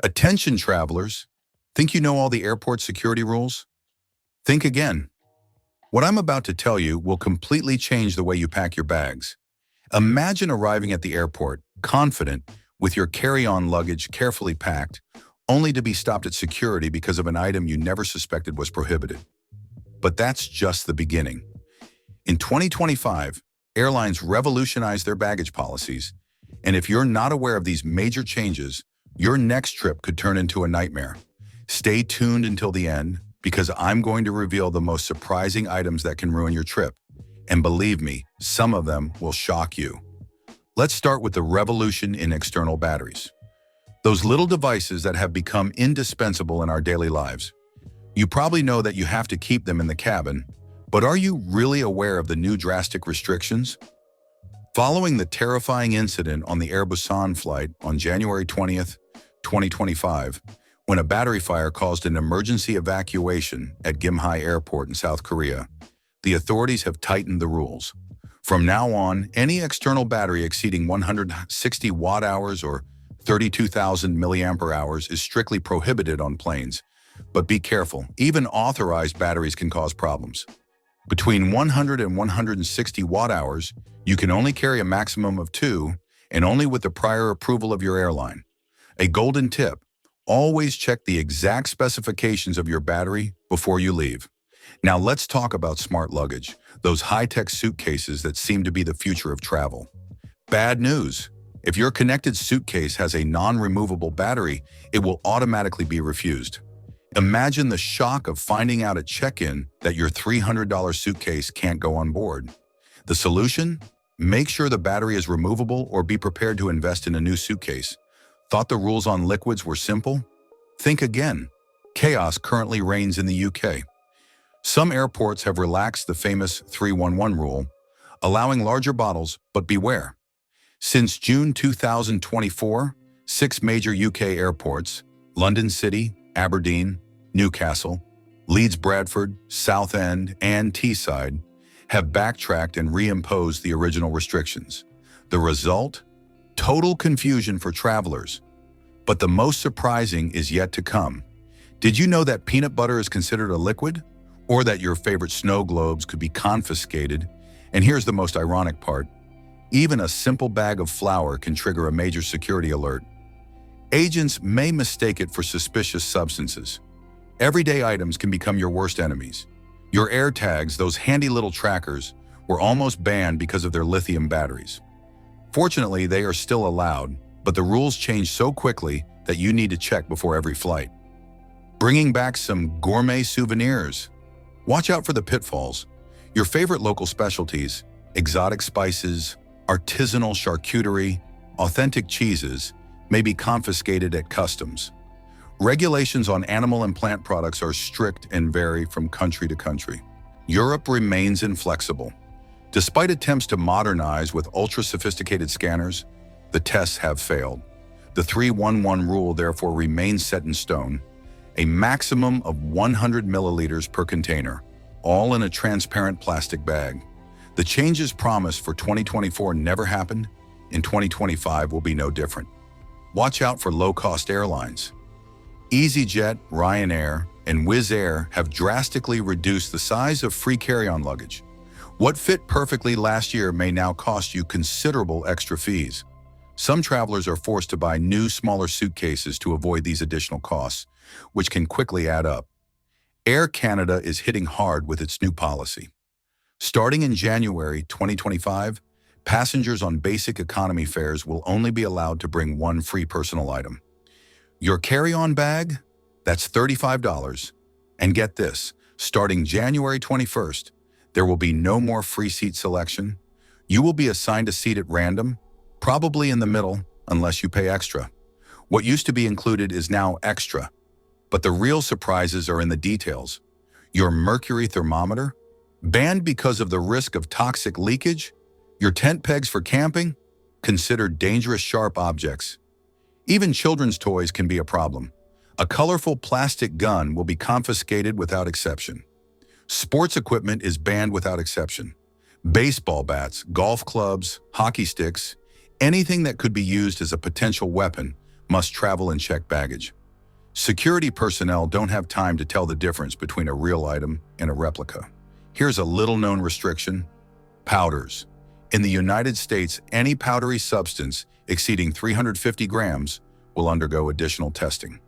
Attention travelers, think you know all the airport security rules? Think again. What I'm about to tell you will completely change the way you pack your bags. Imagine arriving at the airport, confident, with your carry-on luggage carefully packed, only to be stopped at security because of an item you never suspected was prohibited. But that's just the beginning. In 2025, airlines revolutionized their baggage policies, and if you're not aware of these major changes, your next trip could turn into a nightmare. Stay tuned until the end, because I'm going to reveal the most surprising items that can ruin your trip. And believe me, some of them will shock you. Let's start with the revolution in external batteries. Those little devices that have become indispensable in our daily lives. You probably know that you have to keep them in the cabin, but are you really aware of the new drastic restrictions? Following the terrifying incident on the Air Busan flight on January 20th, 2025, when a battery fire caused an emergency evacuation at Gimhae Airport in South Korea, the authorities have tightened the rules. From now on, any external battery exceeding 160 watt-hours or 32,000 milliampere hours is strictly prohibited on planes. But be careful, even authorized batteries can cause problems. Between 100 and 160 watt-hours, you can only carry a maximum of 2, and only with the prior approval of your airline. A golden tip: always check the exact specifications of your battery before you leave. Now let's talk about smart luggage, those high-tech suitcases that seem to be the future of travel. Bad news: if your connected suitcase has a non-removable battery, it will automatically be refused. Imagine the shock of finding out at check-in that your $300 suitcase can't go on board. The solution? Make sure the battery is removable or be prepared to invest in a new suitcase. Thought the rules on liquids were simple? Think again. Chaos currently reigns in the UK. Some airports have relaxed the famous 311 rule, allowing larger bottles, but beware. Since June 2024, 6 major UK airports, London City, Aberdeen, Newcastle, Leeds Bradford, Southend, and Teesside, have backtracked and reimposed the original restrictions. The result? Total confusion for travelers. But the most surprising is yet to come. Did you know that peanut butter is considered a liquid? Or that your favorite snow globes could be confiscated? And here's the most ironic part: even a simple bag of flour can trigger a major security alert. Agents may mistake it for suspicious substances. Everyday items can become your worst enemies. Your AirTags, those handy little trackers, were almost banned because of their lithium batteries. Fortunately, they are still allowed, but the rules change so quickly that you need to check before every flight. Bringing back some gourmet souvenirs. Watch out for the pitfalls. Your favorite local specialties, exotic spices, artisanal charcuterie, authentic cheeses, may be confiscated at customs. Regulations on animal and plant products are strict and vary from country to country. Europe remains inflexible. Despite attempts to modernize with ultra-sophisticated scanners, the tests have failed. The 311 rule therefore remains set in stone, a maximum of 100 milliliters per container, all in a transparent plastic bag. The changes promised for 2024 never happened, and 2025 will be no different. Watch out for low-cost airlines. EasyJet, Ryanair, and Wizz Air have drastically reduced the size of free carry-on luggage. What fit perfectly last year may now cost you considerable extra fees. Some travelers are forced to buy new, smaller suitcases to avoid these additional costs, which can quickly add up. Air Canada is hitting hard with its new policy. Starting in January 2025, passengers on basic economy fares will only be allowed to bring one free personal item. Your carry-on bag? That's $35. And get this, starting January 21st, there will be no more free seat selection. You will be assigned a seat at random, probably in the middle, unless you pay extra. What used to be included is now extra. But the real surprises are in the details. Your mercury thermometer? Banned because of the risk of toxic leakage? Your tent pegs for camping? Considered dangerous sharp objects. Even children's toys can be a problem. A colorful plastic gun will be confiscated without exception. Sports equipment is banned without exception. Baseball bats, golf clubs, hockey sticks, anything that could be used as a potential weapon must travel and check baggage. Security personnel don't have time to tell the difference between a real item and a replica. Here's a little-known restriction: powders. In the United States, any powdery substance exceeding 350 grams will undergo additional testing.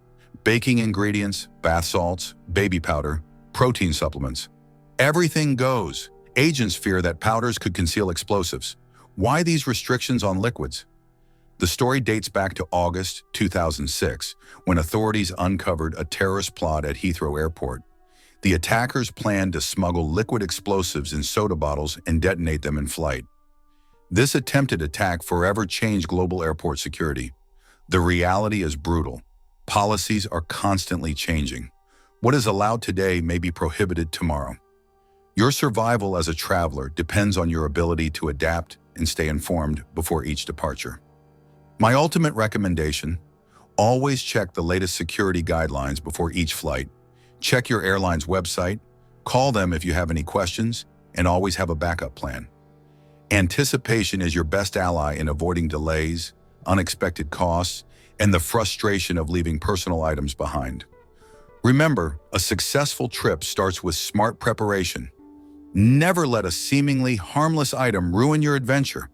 Baking ingredients, bath salts, baby powder, protein supplements. Everything goes. Agents fear that powders could conceal explosives. Why these restrictions on liquids? The story dates back to August 2006, when authorities uncovered a terrorist plot at Heathrow Airport. The attackers planned to smuggle liquid explosives in soda bottles and detonate them in flight. This attempted attack forever changed global airport security. The reality is brutal. Policies are constantly changing. What is allowed today may be prohibited tomorrow. Your survival as a traveler depends on your ability to adapt and stay informed before each departure. My ultimate recommendation: always check the latest security guidelines before each flight. Check your airline's website, call them if you have any questions, and always have a backup plan. Anticipation is your best ally in avoiding delays, unexpected costs, and the frustration of leaving personal items behind. Remember, a successful trip starts with smart preparation. Never let a seemingly harmless item ruin your adventure.